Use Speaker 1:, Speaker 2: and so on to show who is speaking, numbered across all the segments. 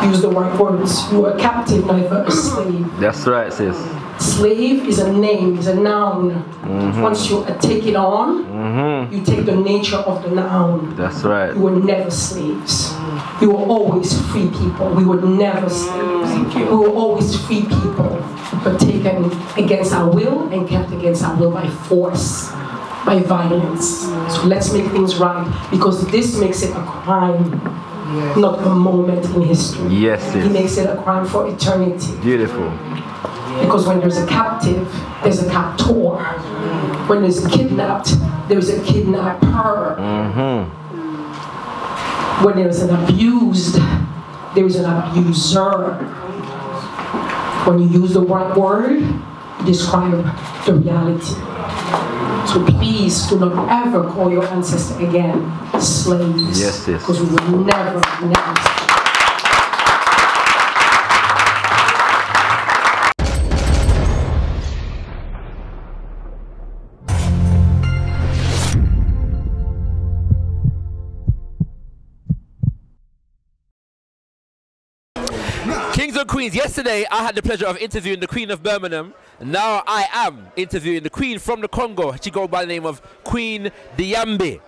Speaker 1: use the right words. You are a captive, never a slave.
Speaker 2: That's right, sis.
Speaker 1: Slave is a name, is a noun. Once you take it on, you take the nature of the noun.
Speaker 2: That's right.
Speaker 1: You were never slaves. You were always free people. We were never slaves. We were always free people, but taken against our will and kept against our will by force, by violence. So let's make things right, because this makes it a crime, not a moment in history.
Speaker 2: Yes,
Speaker 1: He makes it a crime for eternity.
Speaker 2: Beautiful.
Speaker 1: Because when there's a captive, there's a captor. When there's kidnapped, there's a kidnapper. When there's an abused, there is an abuser. When you use the right word, you describe the reality. So please do not ever call your ancestor again slaves.
Speaker 2: Yes, yes.
Speaker 1: Because we will never, never.
Speaker 3: Kings and Queens, yesterday I had the pleasure of interviewing the Queen of Birmingham. Now I am interviewing the Queen from the Congo. She goes by the name of Queen Diambi.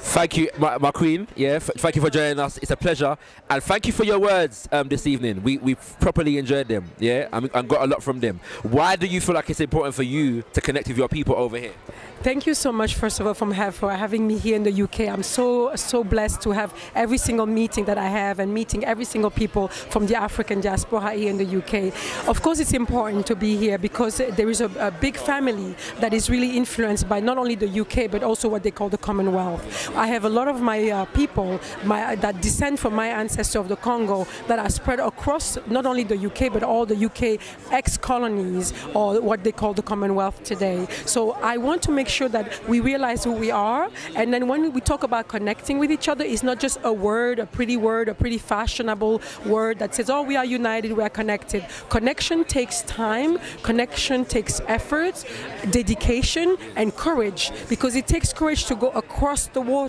Speaker 3: Thank you, my Queen. Yeah, thank you for joining us. It's a pleasure. And thank you for your words this evening. We properly enjoyed them. Yeah, I got a lot from them. Why do you feel like it's important for you to connect with your people over here?
Speaker 4: Thank you so much, first of all, for having me here in the UK. I'm so blessed to have every single meeting that I have and meeting every single people from the African diaspora here in the UK. Of course, it's important to be here because there is a big family that is really influenced by not only the UK but also what they call the Commonwealth. I have a lot of my people that descend from my ancestor of the Congo that are spread across not only the UK but all the UK ex-colonies, or what they call the Commonwealth today. So I want to make sure that we realize who we are, and then when we talk about connecting with each other, it's not just a word, a pretty fashionable word that says, oh, we are united, we are connected. Connection takes time, connection takes effort, dedication, and courage, because it takes courage to go across the water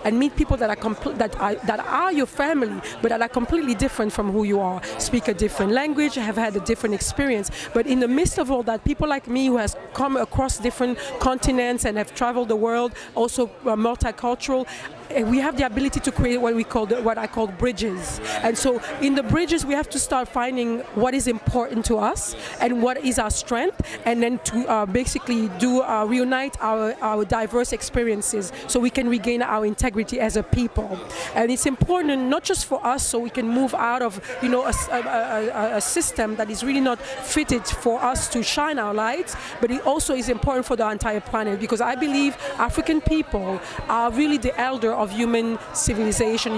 Speaker 4: and meet people that are your family, but that are completely different from who you are, speak a different language, have had a different experience. But in the midst of all that, people like me who has come across different continents and have traveled the world, also multicultural, we have the ability to create what I call bridges. And so in the bridges, we have to start finding what is important to us and what is our strength, and then to basically reunite our diverse experiences so we can regain our integrity as a people. And it's important not just for us, so we can move out of a system that is really not fitted for us to shine our lights, but it also is important for the entire planet, because I believe African people are really the elder of human civilization,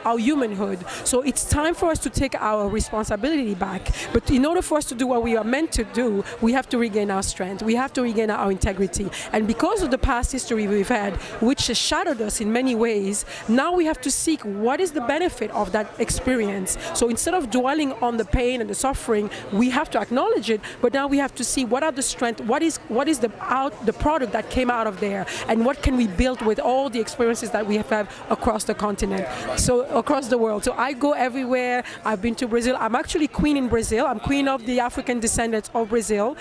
Speaker 4: our humanhood. So it's time for us to take our responsibility back. But in order for us to do what we are meant to do, we have to regain our strength. We have to regain our integrity. And because of the past history we've had, which has shattered us in many ways, now we have to seek what is the benefit of that experience. So instead of dwelling on the pain and the suffering, we have to acknowledge it, but now we have to see what are the strength, what is the product that came out of there, and what can we build with all the experiences that we have had across the continent, so across the world. So I go everywhere. I've been to Brazil. I'm actually queen in Brazil. I'm queen of the African descendants of Brazil,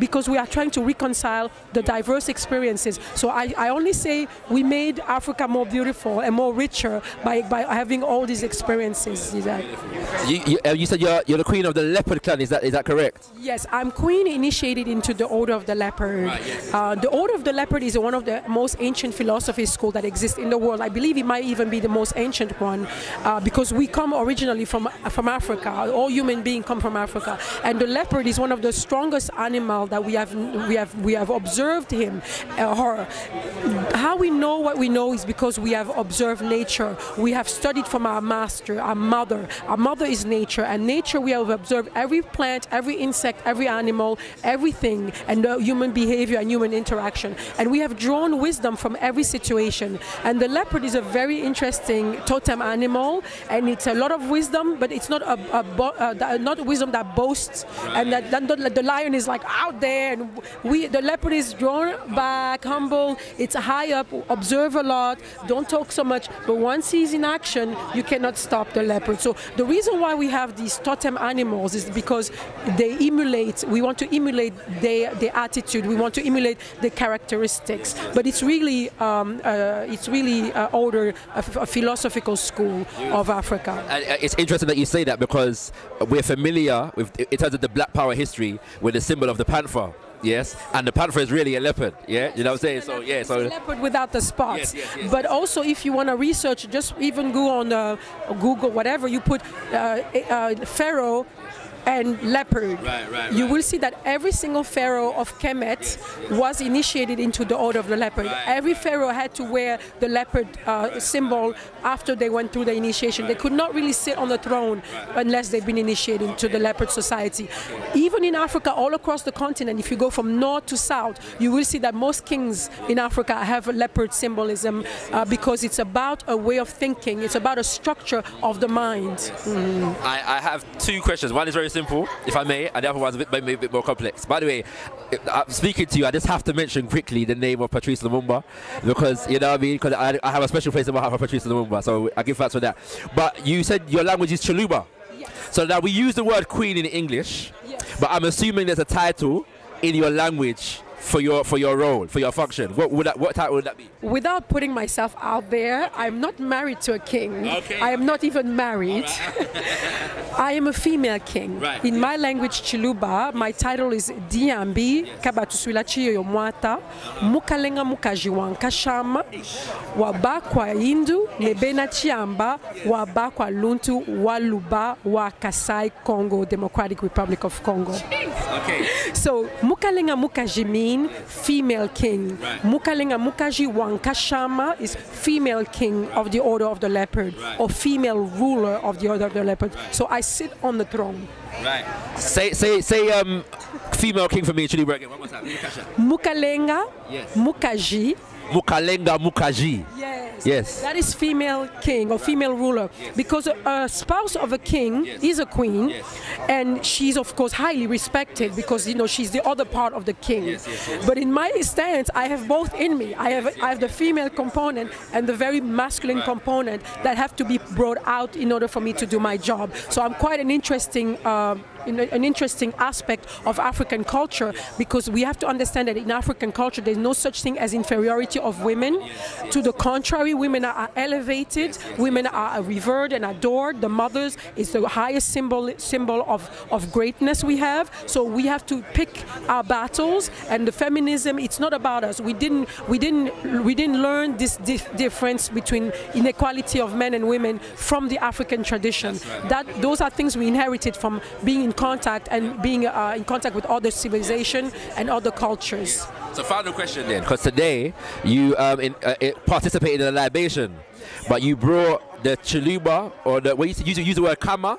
Speaker 4: because we are trying to reconcile the diverse experiences. So I only say we made Africa more beautiful and more richer by having all these experiences. You
Speaker 3: said you're the queen of the leopard clan. Is that correct?
Speaker 4: Yes, I'm queen initiated into the Order of the Leopard.
Speaker 3: Right, yes.
Speaker 4: The Order of the Leopard is one of the most ancient philosophy schools that exists in the world. I believe it might even be the most ancient one, because we come originally from Africa. All human beings come from Africa, and the leopard is one of the strongest animal that we have observed him, her. How we know what we know is because we have observed nature. We have studied from our master, our mother. Our mother is nature, and nature we have observed every plant, every insect, every animal, everything, and human behavior and human interaction. And we have drawn wisdom from every situation. And the leopard is a very interesting totem animal, and it's a lot of wisdom, but it's not not wisdom that boasts, and that the lion is like out there, and the leopard is drawn back, humble. It's high up, observe a lot, don't talk so much. But once he's in action, you cannot stop the leopard. So the reason why we have these totem animals is because they emulate. We want to emulate their attitude. We want to emulate the characteristics. But it's really older, a philosophical school of Africa.
Speaker 3: And it's interesting that you say that, because we're familiar with, in terms of the Black Power history, with the symbol of the panther. Yes, and the panther is really a leopard. Yeah, you know what I'm saying. So yeah, so
Speaker 4: it's a leopard without the spots.
Speaker 3: Yes.
Speaker 4: But also, if you want to research, just even go on Google, whatever you put, pharaoh and leopard, you will see that every single pharaoh of Kemet was initiated into the order of the leopard. Every pharaoh had to wear the leopard symbol after they went through the initiation. They could not really sit on the throne unless they've been initiated into the leopard society. Even in Africa, all across the continent, if you go from north to south, you will see that most kings in Africa have a leopard symbolism, because it's about a way of thinking. It's about a structure of the mind.
Speaker 3: I have two questions. One is very simple, if I may, and the other one's maybe a bit more complex. By the way, I'm speaking to you, I just have to mention quickly the name of Patrice Lumumba, because, you know what I mean, because I have a special place in my heart for Patrice Lumumba, so I give thanks for that. But you said your language is Chiluba.
Speaker 4: Yes.
Speaker 3: So now we use the word queen in English,
Speaker 4: yes,
Speaker 3: but I'm assuming there's a title in your language for your role, for your function. What title would that be?
Speaker 4: Without putting myself out there, I'm not married to a king.
Speaker 3: Okay.
Speaker 4: I am not even married. I am a female king.
Speaker 3: Right.
Speaker 4: In my language, Chiluba, my title is Diambi, Kabatuswila Chiyo Mwata, Mukalenga Mukajiwan Kashama, Wabakwa Indu, Nebena Chiamba, Wabakwa Luntu, Waluba, Wakasai, Congo, Democratic Republic of Congo.
Speaker 3: Okay.
Speaker 4: So, Mukalenga Mukaji means female king.
Speaker 3: Right.
Speaker 4: Mukalenga Mukaji Wankashama is female king of the Order of the Leopard,
Speaker 3: right,
Speaker 4: or female ruler of the Order of the Leopard. Right. So I sit on the throne.
Speaker 3: Right. Say female king for me, Chiluba again. One more time.
Speaker 4: Mukalenga,
Speaker 3: yes,
Speaker 4: Mukaji.
Speaker 3: Mukalenga Mukaji.
Speaker 4: Yes.
Speaker 3: Yes.
Speaker 4: That is female king or female ruler.
Speaker 3: Yes.
Speaker 4: Because a spouse of a king, yes, is a queen, yes, and she's of course highly respected, because you know she's the other part of the king.
Speaker 3: Yes, yes, yes.
Speaker 4: But in my stance, I have both in me. I have the female component and the very masculine component that have to be brought out in order for me to do my job. So I'm quite an interesting aspect of African culture, because we have to understand that in African culture there's no such thing as inferiority of women. To the contrary, women are elevated, women are revered and adored. The mothers is the highest symbol of greatness we have. So we have to pick our battles, and the feminism, it's not about us. We didn't learn this difference between inequality of men and women from the African tradition. Those are things we inherited from being in contact and being in contact with other civilization and other cultures.
Speaker 3: So final question then, because today you participated in a libation, but you brought the Chiluba, or the, you use the word Kama,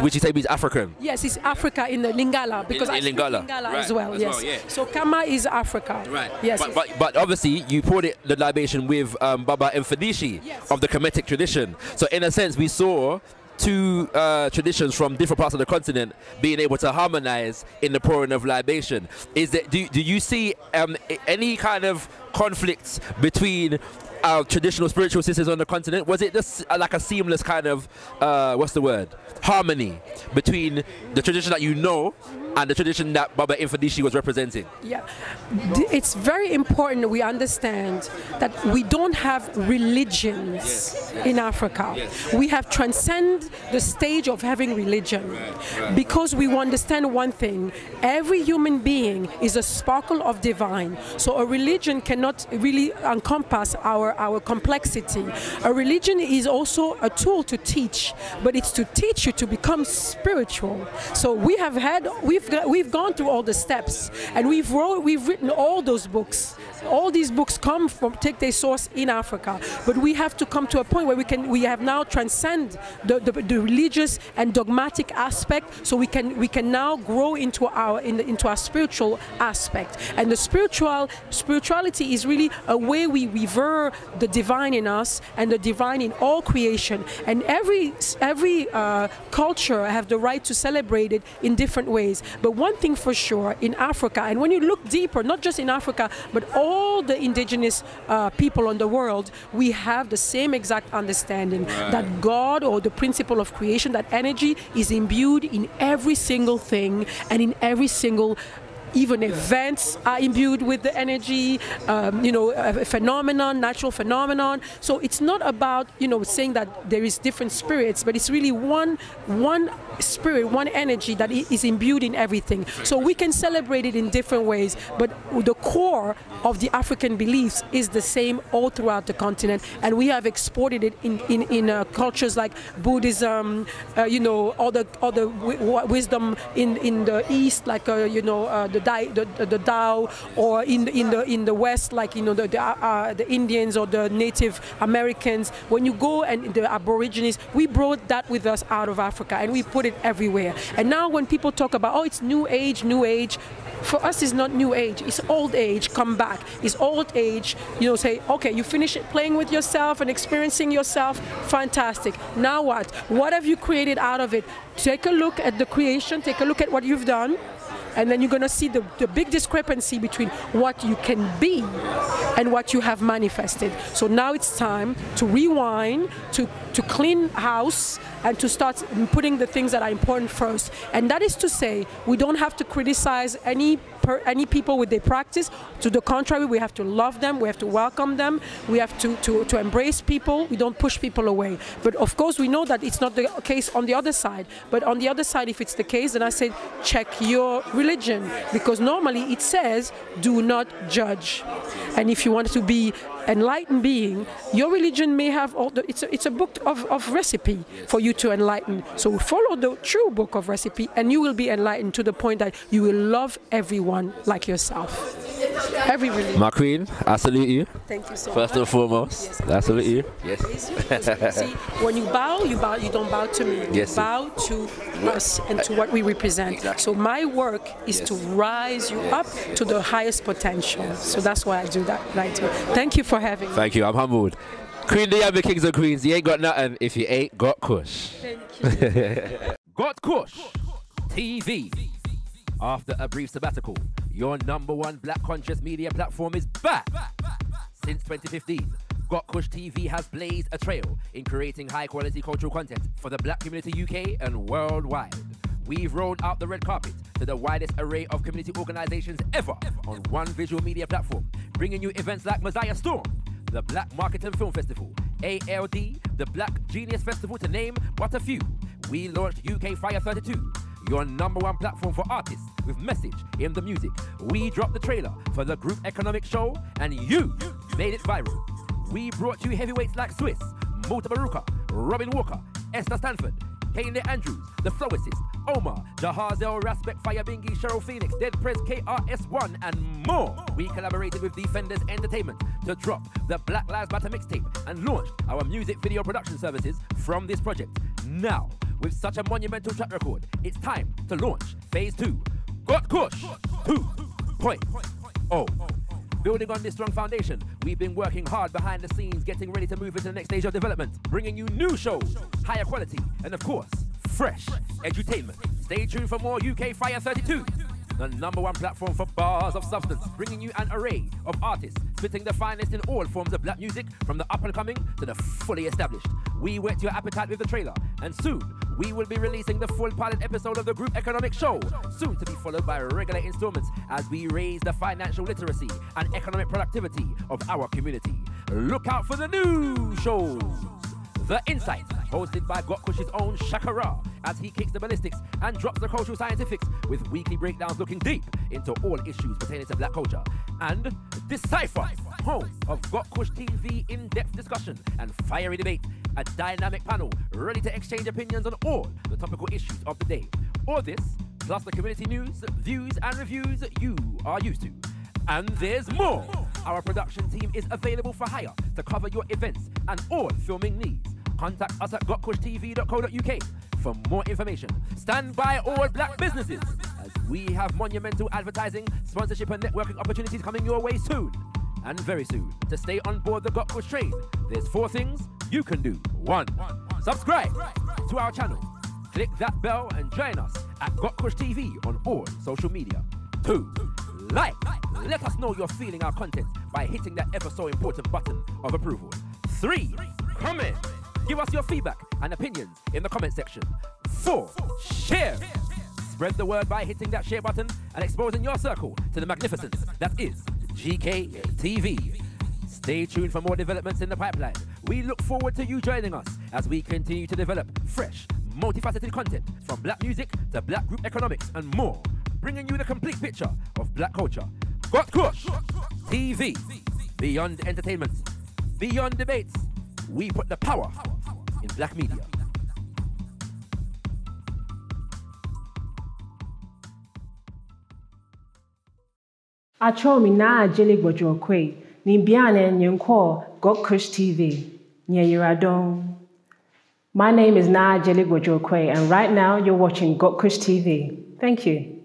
Speaker 3: which you say means African.
Speaker 4: Yes, it's Africa in the Lingala, because I speak Lingala
Speaker 3: right,
Speaker 4: as well. Yes.
Speaker 3: Yeah.
Speaker 4: So Kama is Africa.
Speaker 3: Right.
Speaker 4: Yes.
Speaker 3: But obviously you poured the libation with Baba Mfadishi, yes, of the Kemetic tradition. So in a sense we saw two traditions from different parts of the continent being able to harmonize in the pouring of libation. Is that do you see any kind of conflicts between our traditional spiritual systems on the continent? Was it just like a seamless kind of harmony between the tradition that you know and the tradition that Baba Mfadishi was representing? Yeah,
Speaker 4: it's very important that we understand that we don't have religions, yes, in Africa. Yes. We have transcended the stage of having religion, right, because we understand one thing: every human being is a sparkle of divine. So a religion cannot really encompass our complexity. A religion is also a tool to teach, but it's to teach you to become spiritual. So we've gone through all the steps, and we've written all those books all these books take their source in Africa, but we have to come to a point where we have now transcend the religious and dogmatic aspect, so we can now grow into our spiritual aspect. And the spirituality is really a way we revere the divine in us and the divine in all creation. And every culture have the right to celebrate it in different ways. But one thing for sure, in Africa, and when you look deeper, not just in Africa, but all the indigenous people on the world, we have the same exact understanding that God, or the principle of creation, that energy is imbued in every single thing and in every single even events are imbued with the energy, a phenomenon, natural phenomenon. So it's not about, saying that there is different spirits, but it's really one spirit, one energy that is imbued in everything. So we can celebrate it in different ways, but the core of the African beliefs is the same all throughout the continent, and we have exported it in cultures like Buddhism, all the wisdom in the East, like the Tao, or in the West, like the Indians or the Native Americans. When you go, and the Aborigines, we brought that with us out of Africa, and we put it everywhere. And now when people talk about, oh, it's new age, for us it's not new age, it's old age. Come back, it's old age. Say, okay, you finish it playing with yourself and experiencing yourself, fantastic. Now what have you created out of it? Take a look at the creation, take a look at what you've done, and then you're going to see the big discrepancy between what you can be and what you have manifested. So now it's time to rewind, to clean house, and to start putting the things that are important first. And that is to say, we don't have to criticize any people with their practice. To the contrary, we have to love them, we have to welcome them, we have to embrace people. We don't push people away. But of course, we know that it's not the case on the other side. But on the other side, if it's the case, then I say, check your religion, because normally it says, do not judge. And if you want to be enlightened being, your religion may have all the, it's a book of recipe for you to enlighten. So follow the true book of recipe, and you will be enlightened to the point that you will love everyone like yourself. Every religion.
Speaker 3: My queen, I salute you.
Speaker 4: Thank you so
Speaker 3: First
Speaker 4: much.
Speaker 3: and foremost, I salute you. Yes.
Speaker 4: See, when you bow, you don't bow to me.
Speaker 3: Yes.
Speaker 4: You bow to us and to what we represent.
Speaker 3: Exactly.
Speaker 4: So my work is to rise you up to the highest potential. So that's why I do that. Thank you for having me.
Speaker 3: Thank you, I'm humbled. Queen Diambi, Kings and Queens, you ain't got nothing if you ain't got kush.
Speaker 4: Thank you.
Speaker 3: gotkushTV. After a brief sabbatical, your #1 black conscious media platform is back. Since 2015, gotkushTV has blazed a trail in creating high-quality cultural content for the black community UK and worldwide. We've rolled out the red carpet to the widest array of community organizations ever on one visual media platform, bringing you events like Messiah Storm, the Black Marketing Film Festival, ALD, the Black Genius Festival, to name but a few. We launched UK Fire 32, your #1 platform for artists with message in the music. We dropped the trailer for the Group Economic Show, and you made it viral. We brought you heavyweights like Swiss, Mota Baruka, Robin Walker, Esther Stanford, Kayne Andrews, The Flowissist, Omar, Jahazel, Raspek, Fire Bingi, Cheryl Phoenix, Dead Prez, KRS1, and more. We collaborated with Defenders Entertainment to drop the Black Lives Matter mixtape and launched our music video production services from this project. Now, with such a monumental track record, it's time to launch Phase 2, gotkush 2.0. Building on this strong foundation, we've been working hard behind the scenes, getting ready to move into the next stage of development, bringing you new shows, higher quality, and of course, fresh edutainment. Stay tuned for more UK Fire 32, the #1 platform for bars of substance, bringing you an array of artists spitting the finest in all forms of black music, from the up-and-coming to the fully established. We whet your appetite with the trailer, and soon we will be releasing the full pilot episode of the Group Economic Show, soon to be followed by regular installments as we raise the financial literacy and economic productivity of our community. Look out for the new shows. The Insight, hosted by gotkush's own Shakara, as he kicks the ballistics and drops the cultural scientifics with weekly breakdowns looking deep into all issues pertaining to black culture. And Decipher, home of gotkushTV in-depth discussion and fiery debate, a dynamic panel ready to exchange opinions on all the topical issues of the day. All this, plus the community news, views and reviews you are used to. And there's more. Our production team is available for hire to cover your events and all filming needs. Contact us at gotkushTV.co.uk for more information. Stand by all black businesses as we have monumental advertising, sponsorship and networking opportunities coming your way soon. And very soon. To stay on board the Got Kush train, there's 4 things you can do. 1. Subscribe to our channel. Click that bell and join us at gotkushTV on all social media. 2. Like. Let us know you're feeling our content by hitting that ever so important button of approval. 3. Comment. Give us your feedback and opinions in the comment section. 4. Share. Spread the word by hitting that share button and exposing your circle to the magnificence that is GKTV. Stay tuned for more developments in the pipeline. We look forward to you joining us as we continue to develop fresh, multifaceted content from black music to black group economics and more, bringing you the complete picture of black culture. Got Kush TV, beyond entertainment, beyond debates, we put the power in black media.
Speaker 2: Achomi na ajele gbojokwe ni biane nyenko gotkushTV nyeyiradon. My name is Na Ajele Gbojokwe and right now you're watching gotkushTV. Thank you.